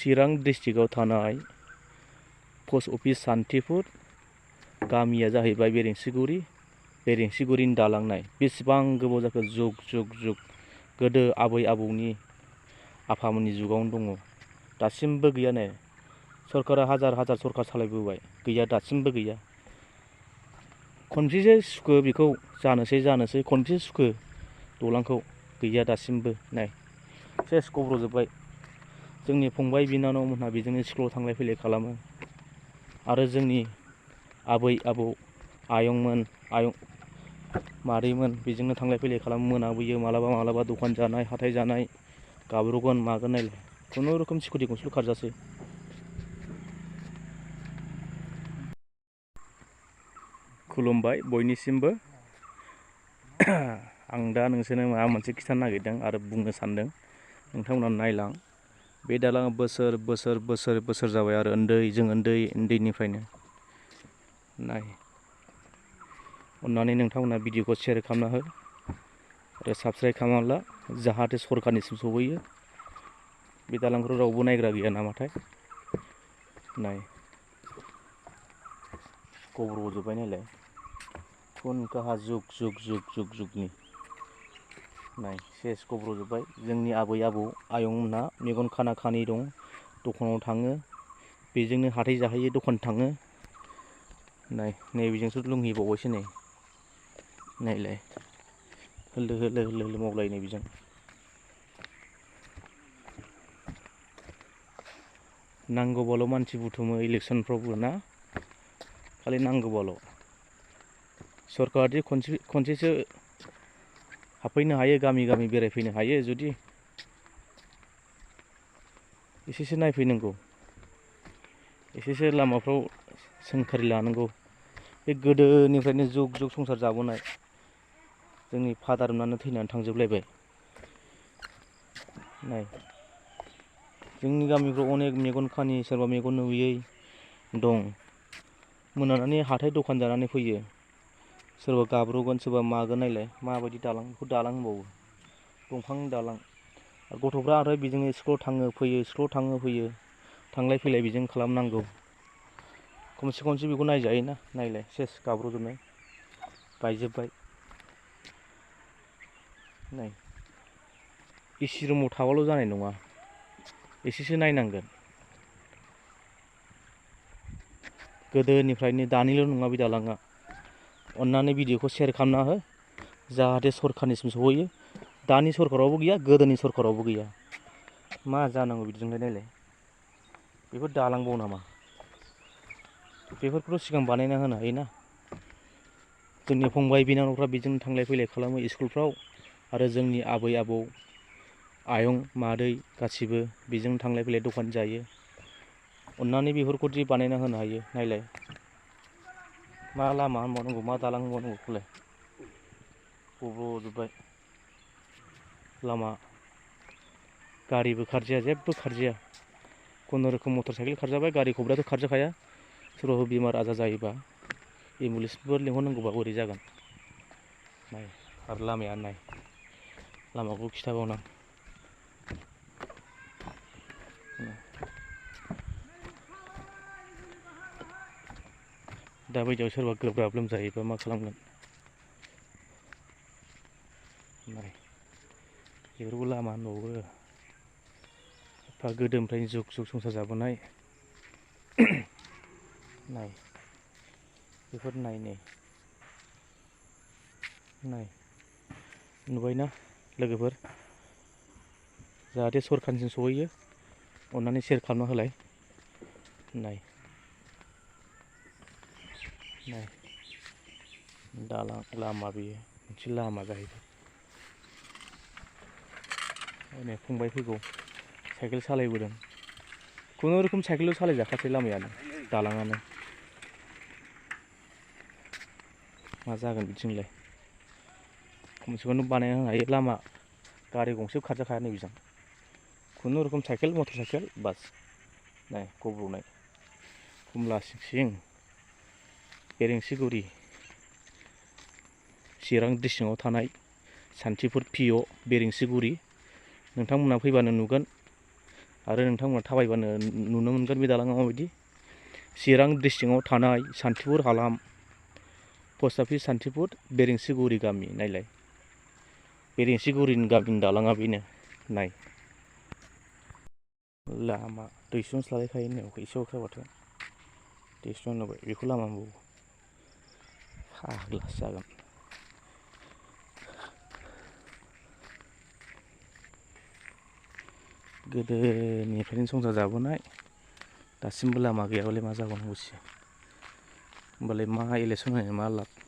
चिरां डिस्ट्रिक्टआव थानाय post office Santipur गामिया जाहैबाय बेरेंसिगुरिनि दालांनाय बेसेबां गोबाव जाखो जुग गोदो आबै आबौनि आफामोननि जुगावनो दङ दासिमबो गैया नै सरकारा हाजार सरकार सालायबोबाय गैया दासिमबो गैया खनबेसे सुखो बेखौ जानोसै खनबेसे सुखो दलांखौ गैया दासिमबो नाय सेस गब्र'जोब्बाय जोंनि फंबाय बिनानावमोनहा बेजोंनो स्कुलाव थांलाय फैलाय खालामो आरो जोंनि आबै आबौ आयं मादैमोन बेजोंनो थांलाय फैलाय खालामो मोनाबोयो मालाबा दखान जानाय हाथाय जानाय गाब्र'गोन मागोन नायलाय खुनुरुखुम स्कुटि गंसेल' खारजासै खुलुमबाय बयनिसिमबो आं दा नोंसोरनो माबा मोनसे खिथानो नागिरदों आरो बुंनो सानदों नोंथांमोना नायलां बे दालाङा बोसोर जाबाय आरो जों उन्दैनिफ्रायनो नाय अन्नानै नोंथांमोना भिडिअखौ शेयार खालामना हो आरो साबस्क्राइब खालामना जाहाथे सरकारनिसिम सहैयो बे दालांखौ रावबो नायग्रा गैया नामाथाय नाय गब्र'जोब्बाय नायलाय खुनखाहा जुगनि नाय सेस गब्र'जोब्बाय जोंनि आबै आबौ आयंमोनहा मेगन खाना खानि दं दखानाव थाङो बेजोंनो हाथाय जाहैयो दखान थाङो नाय बेजोंसो लोंहैबावबायसो नै नायलाय होलो मावलायनाय बेजों नांगौबाल' मानसि बुथुमो इलेक्सनफ्रावबो ना खालि नांगौबाल' सरकारादि खनसेसो हाबफैनो हायो गामि बेरायफैनो हायो जुदि एसेसो नायफैनांगौ एसेसो लामाफ्राव सोंखारि लानांगौ बे गोदोनिफ्रायनो जुग संसार जाबोनाय जोंनि फादारमोनानो थैनानै थांजोबलायबाय नाय जोंनि गामिफ्राव अनेक मेगन खानि सोरबा मेगन नुयै दं मोनानानै हाथाय दखान जानानै फैयो सोरबा गाब्र'गोन सोरबा मागोन नायलाय माबायदि दालां बेखौ दालां होनबावो दंफांनि दालां गथ'फ्रा आरो बेजोंनो स्कुलाव थाङो फैयो थांलाय फैलाय बेजों खालामनांगौ खमसे बेखौ नायजायोना नायलाय सेस गाब्र'जोबनाय बायजोब्बाय नाय एसि रुमाव थाबाल' जानाय नङा एसेसो नायनांगोन गोदोनिफ्रायनो दानिल' नङा बे दालाङा अन्नानै भिडिअखौ शेयार खालामना हो जाहाथे सरकारनिसिम सहैयो दानि सरकारावबो गैया गोदोनि सरकारावबो गैया मा जानांगौ बिदिजोंलाय नायलाय बेफोर दालांबाव नामा बेफोरखौथ' सिगां बानायना होनो हायोना जोंनि फंबाय बिनानावफ्रा बेजों थांलाय फैलाय खालामो स्कुलफ्राव आरो जोंनि आबै आबौ आयं मादै गासिबो बेजों थांलाय फैलाय दखान जायो अन्नानै बेफोरखौदि बानायना होनो हायो नायलाय मा लामा होनबावनांगौ मा दालां होनबावनांगौ बेखौलाय गब्र'जोब्बाय लामा गारिबो खारजाया जेबो खारजाया खुनुरुखुम मटर साइकेल खारजाबाय गारि खब्राथ' खारजाखाया सोरबाफोर बेमार आजार जायोबा एम्बुलेन्सफोर लिंहरनांगौबा बोरै जागोन नाय आरो लामाया नाय लामाखौ खिथाबावनां दा बायदियाव सोरबा गोब्राब लोमजायोबा मा खालामगोन नाय बेफोरखौ लामा होनबावो एफा गोदोनिफ्रायनो जुग संसार जाबोनाय नाय बेफोर नाय नुबायना लोगोफोर जाहाथे सरकारनिसिम सहैयो अन्नानै शेयार खालामना होलाय नाय दालां लामा बेयो मोनसे लामा जाहैबाय नै फंबाय फैगौ साइकेल सालायबोदों खुनुरुखुम साइकेलल' सालायजाखासै लामायानो दालाङानो मा जागोन बिदिजोंलाय खमसे खम बानायना होनो हायो लामा गारि गंसेबो खारजाखाया नै बेजों खुनुरुखुम साइकेल मटर साइकेल बास नाय गब्र'नाय कमला सिं बेरेंसिगुरि चिरां डिस्ट्रिक्टआव थानाय सान्थिपुर PO बेरेंसिगुरि नोंथांमोनहा फैबानो नुगोन आरो नोंथांमोना थाबायबानो नुनो मोनगोन बे दालाङा माबायदि। चिरां डिस्ट्रिक्टआव थानाय सान्थिपुर हालाम पस्ट अफिस सान्थिपुर बेरेंसिगुरि गामि नायलाय बेरेंसिगुरिनि गामिनि दालाङा बेनो नाय। लामा दैस्लुंस्लायखायो होननायाव एसे अखा हाबाथाय दैस्लुं नुबाय बेखौ लामा होनबावो। फाग्लासो जागोन। गोदोनिफ्रायनो संसार जाबोनाय दासिमबो लामा गैयाबालाय मा जाबावनांगौसै। होमबालाय मा इलेक्सन होनाय मा लाब।